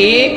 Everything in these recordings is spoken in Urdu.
1,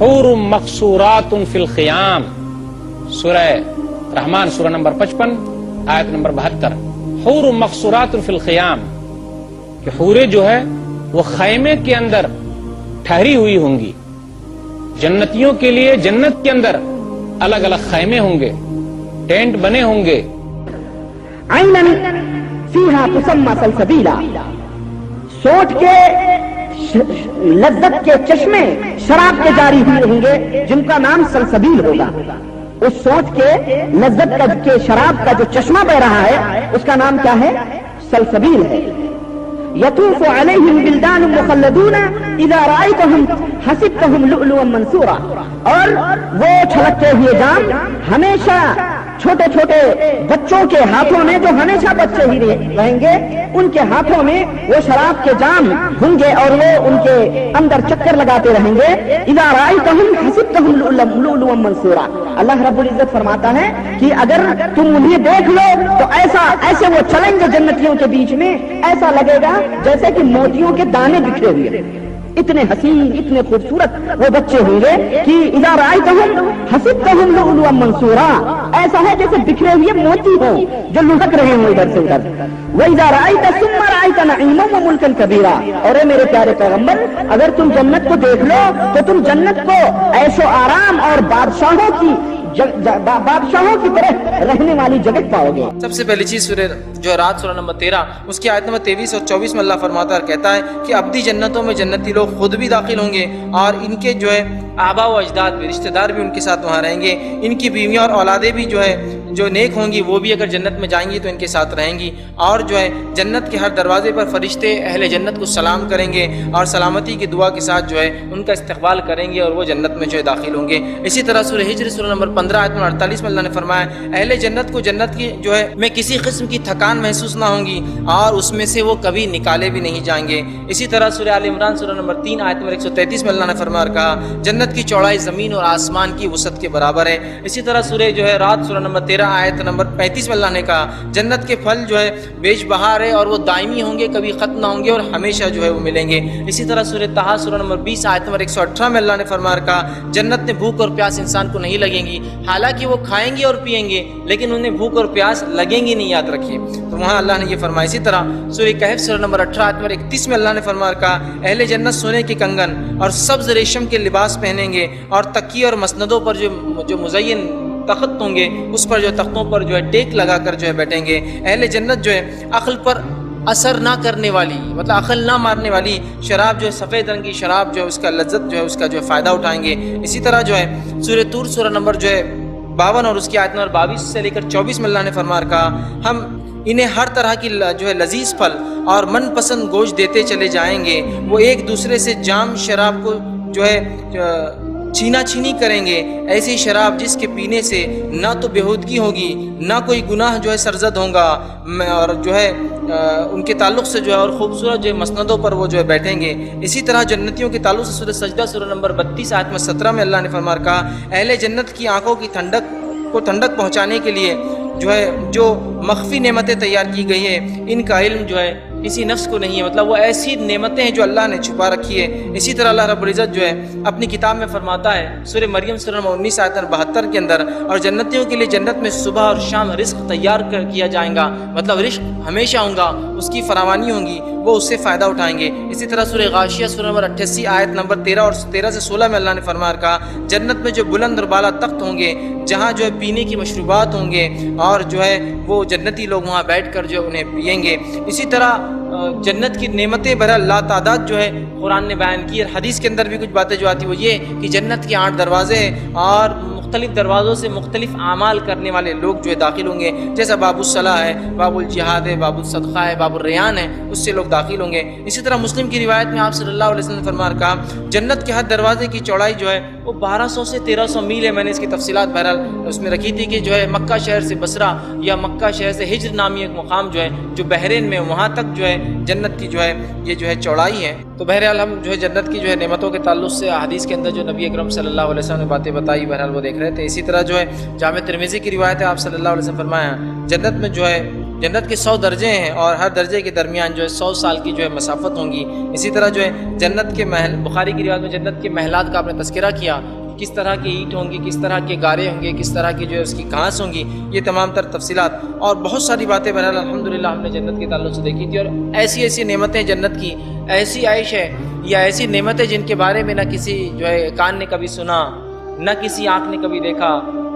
حور مقصورات فی الخیام، سورہ رحمان سورہ نمبر 55 آیت نمبر 72. حور مقصورات فی الخیام، کہ حوریں جو ہے وہ خیمے کے اندر ٹھہری ہوئی ہوں گی. جنتیوں کے لیے جنت کے اندر الگ الگ خیمے ہوں گے، ٹینٹ بنے ہوں گے. عینا فیہا تسمى سلسبیلا، سوٹ کے لذت کے چشمے شراب کے جاری ہوئے ہوں گے جن کا نام سلسبیل ہوگا. اس سوٹ کے لذت کے شراب کا جو چشمہ بہ رہا ہے اس کا نام کیا ہے؟ سلسبیل ہے. یطوف علیہم بلدان مخلدون اذا رأیتہم حسبتہم لؤلؤا منثورا، اور وہ چھلکتے ہوئے جام ہمیشہ چھوٹے چھوٹے بچوں کے ہاتھوں میں، جو ہمیشہ بچے ہی رہیں گے، ان کے ہاتھوں میں وہ شراب کے جام ہوں گے اور وہ ان کے اندر چکر لگاتے رہیں گے. اذا رأیتہم حسبتہم لؤلؤا منثورا، اللہ رب العزت فرماتا ہے کہ اگر تم انہیں دیکھ لو تو ایسے وہ چلیں گے جنتیوں کے بیچ میں، ایسا لگے گا جیسے کہ موتیوں کے دانے بکھرے ہوئے. اتنے حسین، اتنے خوبصورت وہ بچے ہوں گے کہ اذا رأیتہم حسبتہم لؤلؤا منثورا، ایسا ہے جیسے بکھرے ہوئے موتی ہوں جو لڑک رہے ہوں ادھر سے ادھر. وَإِذَا رَأَيْتَ ثُمَّ رَأَيْتَ نَعِيمًا وَمُلْكًا كَبِيرًا، اور اے میرے پیارے پیغمبر، اگر تم جنت کو دیکھ لو تو تم جنت کو عیش و آرام اور بادشاہوں کی طرح رہنے والی جگہ پاؤ گے. سب سے پہلی چیز سورہ جوہرات سورہ نمبر 13 اس کی آیت نمبر 23 اور 24 میں اللہ فرماتا ہے اور کہتا ہے کہ ابدی جنتوں میں جنتی لوگ خود بھی داخل ہوں گے اور ان کے جو ہے آبا و اجداد بھی، رشتہ دار بھی ان کے ساتھ وہاں رہیں گے. ان کی بیویاں اور اولادیں بھی جو نیک ہوں گی وہ بھی اگر جنت میں جائیں گی تو ان کے ساتھ رہیں گی. اور جو ہے جنت کے ہر دروازے پر فرشتے اہل جنت کو سلام کریں گے اور سلامتی کی دعا کے ساتھ جو ہے ان کا استقبال کریں گے اور وہ جنت میں جو ہے داخل ہوں گے. اسی طرح سورہ ہجر سورہ نمبر 15 آیت نمبر 48 میں اللہ نے فرمایا اہل جنت کو جنت کی جو ہے میں کسی قسم کی تھکان محسوس نہ ہوں گی اور اس میں سے وہ کبھی نکالے بھی نہیں جائیں گے. اسی طرح سورہ آل عمران سورہ نمبر 3 آیت نمبر 133 میں اللہ نے فرمایا اور کہا جنت کی چوڑائی زمین اور آسمان کی وسعت کے برابر ہے. اسی طرح سورہ جو ہے رات سورہ نمبر 13 آیت نمبر 35 میں اللہ نے کہا جنت کے پھل جو ہے بیش بہار ہے اور وہ دائمی ہوں گے، کبھی ختم نہ ہوں گے اور ہمیشہ جو ہے وہ ملیں گے. اسی طرح سورہ طٰہٰ سورہ نمبر 20 آیت نمبر 118 میں اللہ نے فرمایا اور کہا جنت میں بھوک اور پیاس انسان کو نہیں لگیں گی، حالانکہ وہ کھائیں گے اور پئیں گے لیکن انہیں بھوک اور پیاس لگیں گی نہیں، یاد رکھیے. تو وہاں اللہ نے یہ فرمایا. اسی طرح سورہ کہف سورہ نمبر 18 آیت نمبر 31 میں اللہ نے فرمایا اور کہا اہل جنت سونے کے کنگن اور سبز ریشم کے لباس پہنیں گے اور تکیے اور مسندوں پر جو مزین تخت ہوں گے اس پر جو تختوں پر جو ہے ٹیک لگا کر جو ہے بیٹھیں گے. اہل جنت جو ہے عقل پر اثر نہ کرنے والی، مطلب عقل نہ مارنے والی شراب جو ہے سفید رنگ کی شراب جو ہے اس کا لذت جو ہے اس کا جو ہے فائدہ اٹھائیں گے. اسی طرح جو ہے سورہ طور سورہ نمبر جو ہے 52 اور اس کی آیت نمبر 22 سے لے کر 24 میں اللہ نے فرمایا اور کہا ہم انہیں ہر طرح کی جو ہے لذیذ پھل اور من پسند گوشت دیتے چلے جائیں گے. وہ ایک دوسرے سے جام شراب کو جو ہے چھینا چھینی کریں گے، ایسی شراب جس کے پینے سے نہ تو بےہودگی ہوگی نہ کوئی گناہ جو ہے سرزد ہوگا اور جو ہے ان کے تعلق سے جو ہے اور خوبصورت جو ہے مسندوں پر وہ جو ہے بیٹھیں گے. اسی طرح جنتیوں کے تعلق سے سورہ سجدہ سورہ نمبر 32 آیت میں 17 میں اللہ نے فرمایا کہا اہل جنت کی آنکھوں کی ٹھنڈک پہنچانے کے لیے جو مخفی نعمتیں تیار کی گئی ہیں ان کا علم جو ہے کسی نفس کو نہیں ہے، مطلب وہ ایسی نعمتیں ہیں جو اللہ نے چھپا رکھی ہے. اسی طرح اللہ رب العزت جو ہے اپنی کتاب میں فرماتا ہے سورہ مریم سورہ نمبر 19 آیت نمبر 72 کے اندر اور جنتیوں کے لیے جنت میں صبح اور شام رزق تیار کیا جائے گا، مطلب رزق ہمیشہ ہوگا، اس کی فراوانی ہوگی، وہ اس سے فائدہ اٹھائیں گے. اسی طرح سورہ غاشیہ سورہ نمبر 88 آیت نمبر 13 اور 13 سے 16 میں اللہ نے فرمایا کہا جنت میں جو بلند اور بالا تخت ہوں گے جہاں جو ہے پینے کی مشروبات ہوں گے اور جو ہے وہ جنتی لوگ وہاں بیٹھ کر جو انہیں پئیں گے. اسی طرح جنت کی نعمتیں بہرحال لا تعداد جو ہے قرآن نے بیان کی اور حدیث کے اندر بھی کچھ باتیں جو آتی وہ یہ کہ جنت کے 8 دروازے ہیں اور مختلف دروازوں سے مختلف اعمال کرنے والے لوگ جو ہے داخل ہوں گے، جیسا باب الصلاح ہے، باب الجہاد ہے، باب الصدقہ ہے، باب الریان ہے، اس سے لوگ داخل ہوں گے. اسی طرح مسلم کی روایت میں آپ صلی اللہ علیہ وسلم نے فرمایا کہا جنت کے ہر دروازے کی چوڑائی جو ہے وہ 1200 سے 1300 میل ہے. میں نے اس کی تفصیلات بہرحال اس میں رکھی تھی کہ جو ہے مکہ شہر سے بصرہ یا مکہ شہر سے ہجر نامی ایک مقام جو ہے جو بحرین میں وہاں تک جو ہے جنت کی جو ہے یہ جو ہے چوڑائی ہے. تو بہرحال ہم جو ہے جنت کی جو ہے نعمتوں کے تعلق سے حدیث کے اندر جو نبی اکرم صلی اللہ علیہ وسلم نے باتیں بتائی بہرحال وہ دیکھ رہے تھے. اسی طرح جو ہے جامع ترمذی کی روایت ہے آپ صلی اللہ علیہ وسلم فرمایا جنت میں جو ہے جنت کے 100 درجے ہیں اور ہر درجے کے درمیان جو ہے 100 سال کی جو ہے مسافت ہوں گی. اسی طرح جو ہے جنت کے محل، بخاری کی روایت میں جنت کے محلات کا آپ نے تذکرہ کیا، کس طرح کی اینٹ ہوں گی، کس طرح کے گارے ہوں گے، کس طرح کی جو ہے اس کی گھاس ہوں گی، یہ تمام تر تفصیلات اور بہت ساری باتیں بہرحال الحمدللہ ہم نے جنت کے تعلق سے دیکھی تھی. اور ایسی ایسی نعمتیں جنت کی، ایسی عائش ہے یا ایسی نعمتیں جن کے بارے میں نہ کسی جو ہے کان نے کبھی سنا، نہ کسی آنکھ نے کبھی دیکھا،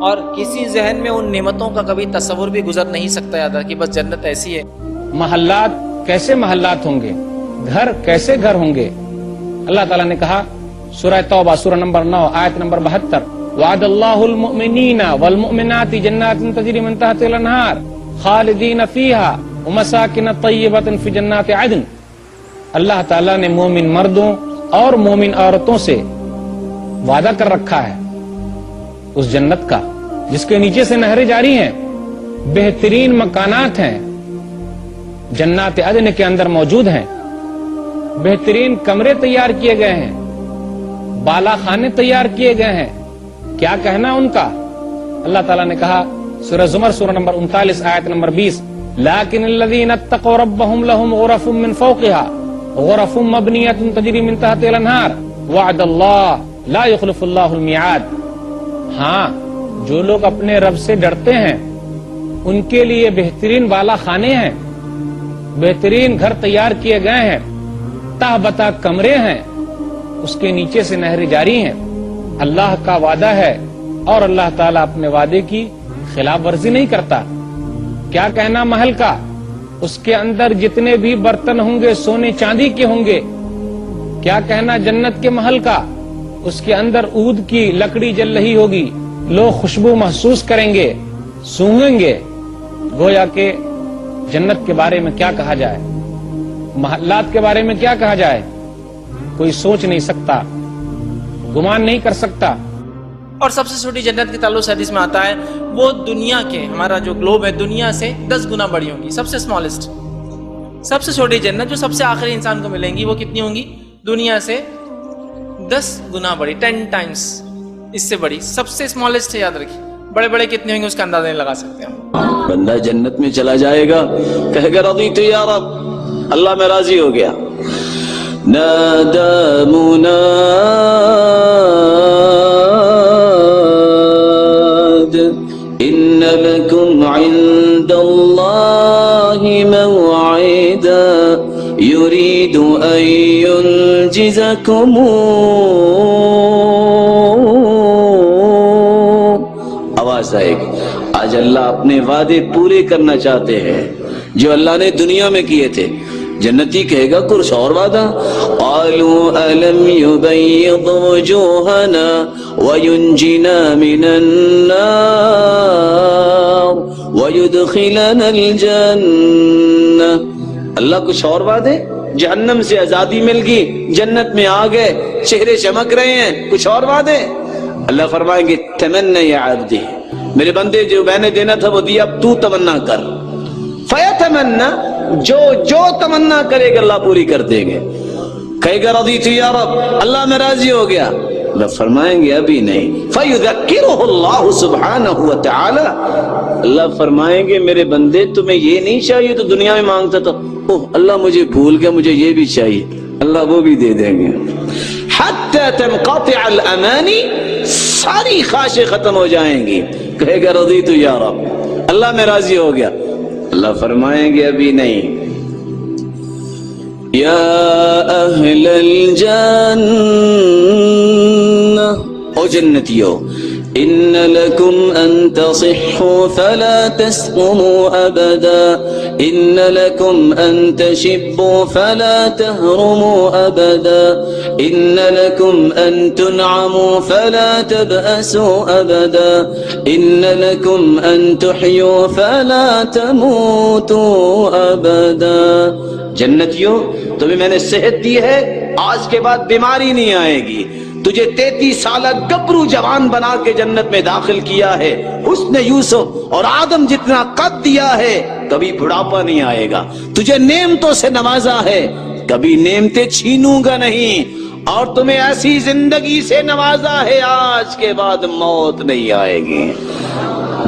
اور کسی ذہن میں ان نعمتوں کا کبھی تصور بھی گزر نہیں سکتا یاد کہ بس جنت ایسی ہے. محلات کیسے محلات ہوں گے، گھر کیسے گھر ہوں گے. اللہ تعالیٰ نے کہا سورہ توبہ سورہ نمبر 9 آیت نمبر 72 وعد اللہ المؤمنین والمؤمنات جنات تجری من تحتها الانہار خالدین فیہا ومساکن طیبۃ فی جنات عدن. اللہ تعالیٰ نے مومن مردوں اور مومن عورتوں سے وعدہ کر رکھا ہے اس جنت کا جس کے نیچے سے نہریں جاری ہیں، بہترین مکانات ہیں جنات عدن کے اندر موجود ہیں، بہترین کمرے تیار کیے گئے ہیں، بالا خانے تیار کیے گئے ہیں. کیا کہنا ان کا؟ اللہ تعالیٰ نے کہا سورہ زمر سورہ نمبر 39 آیت نمبر 20 لیکن الذین اتقوا ربهم لهم غرف من فوقها غرف مبنیۃ تجری من تحتها الانہار وعد اللہ لا یخلف اللہ المیعاد. ہاں، جو لوگ اپنے رب سے ڈرتے ہیں ان کے لیے بہترین بالا خانے ہیں، بہترین گھر تیار کیے گئے ہیں، تہ بتا کمرے ہیں، اس کے نیچے سے نہریں جاری ہیں. اللہ کا وعدہ ہے اور اللہ تعالیٰ اپنے وعدے کی خلاف ورزی نہیں کرتا. کیا کہنا محل کا؟ اس کے اندر جتنے بھی برتن ہوں گے سونے چاندی کے ہوں گے. کیا کہنا جنت کے محل کا؟ اس کے اندر عود کی لکڑی جل رہی ہوگی، لوگ خوشبو محسوس کریں گے، سونگیں گے. گویا کہ جنت کے بارے میں کیا کہا جائے، محلات کے بارے میں کیا کہا جائے، کوئی سوچ نہیں سکتا، گمان نہیں کر سکتا. اور سب سے چھوٹی جنت کے تعلق سے حدیث میں آتا ہے وہ دنیا کے، ہمارا جو گلوب ہے دنیا سے 10 گنا بڑی ہوں گی. سب سے اسمالسٹ، سب سے چھوٹی جنت جو سب سے آخری انسان کو ملیں گی وہ کتنی ہوں گی؟ دنیا سے 10 گنا بڑی، 10 ٹائمز اس سے بڑی. سب سے اسمالسٹ ہے، یاد رکھیے. بڑے بڑے کتنے ہوں گے اس کا اندازہ نہیں لگا سکتے ہم. بندہ جنت میں چلا جائے گا، کہے گا رضیت یا رب، اللہ میں راضی ہو گیا. نادى مناد إن لكم عند الله موعدا يريد أن ينجزكم. آواز آئے گی، آج اللہ اپنے وعدے پورے کرنا چاہتے ہیں جو اللہ نے دنیا میں کیے تھے. جنتی کہے گا کچھ اور وعدہ. قالوا ألم يبيض وجوهنا وينجنا من النار ويدخلنا الجنة. اللہ کچھ اور وعدے؟ جہنم سے آزادی مل گئی، جنت میں آ گئے، چہرے چمک رہے ہیں، کچھ اور وعدے؟ اللہ فرمائیں گے تمنا یا عبدی، میرے بندے جو میں نے دینا تھا وہ دیا، اب تو تمنا کر. فیتمنا، جو تمنا کرے گا اللہ پوری کر دیں گے. کہے گا رضیت یا رب، اللہ میں راضی ہو گیا. اللہ فرمائیں گے ابھی نہیں. فیذکرہ اللہ سبحانہ وتعالی، اللہ فرمائیں گے میرے بندے تمہیں یہ نہیں چاہیے تو دنیا میں مانگتا تھا، اوہ اللہ مجھے بھول گیا، مجھے یہ بھی چاہیے، اللہ وہ بھی دے دیں گے. حتی تنقطع الامانی، ساری خواہشیں ختم ہو جائیں گی. کہے گا رضیت یا رب، اللہ میں راضی ہو گیا. اللہ فرمائیں گے ابھی نہیں. یا اہل الجنہ، او جنتیو، ان لکم ان تصحوا فلا تسقموا ابدا، ان لکم ان تشبوا فلا تهرموا ابدا، ان لکم ان تنعموا فلا تبأسوا ابدا، ان لکم ان تحیوا فلا تموتوا ابدا. جنتیوں، تمہیں میں نے صحت دی ہے، آج کے بعد بیماری نہیں آئے گی. تجھے 33 سالہ گبرو جوان بنا کے جنت میں داخل کیا ہے، حسن یوسف اور آدم جتنا قد دیا ہے، کبھی بڑھاپا نہیں آئے گا. تجھے نعمتوں سے نوازا ہے، کبھی نعمتیں چھینوں گا نہیں. اور تمہیں ایسی زندگی سے نوازا ہے، آج کے بعد موت نہیں آئے گی.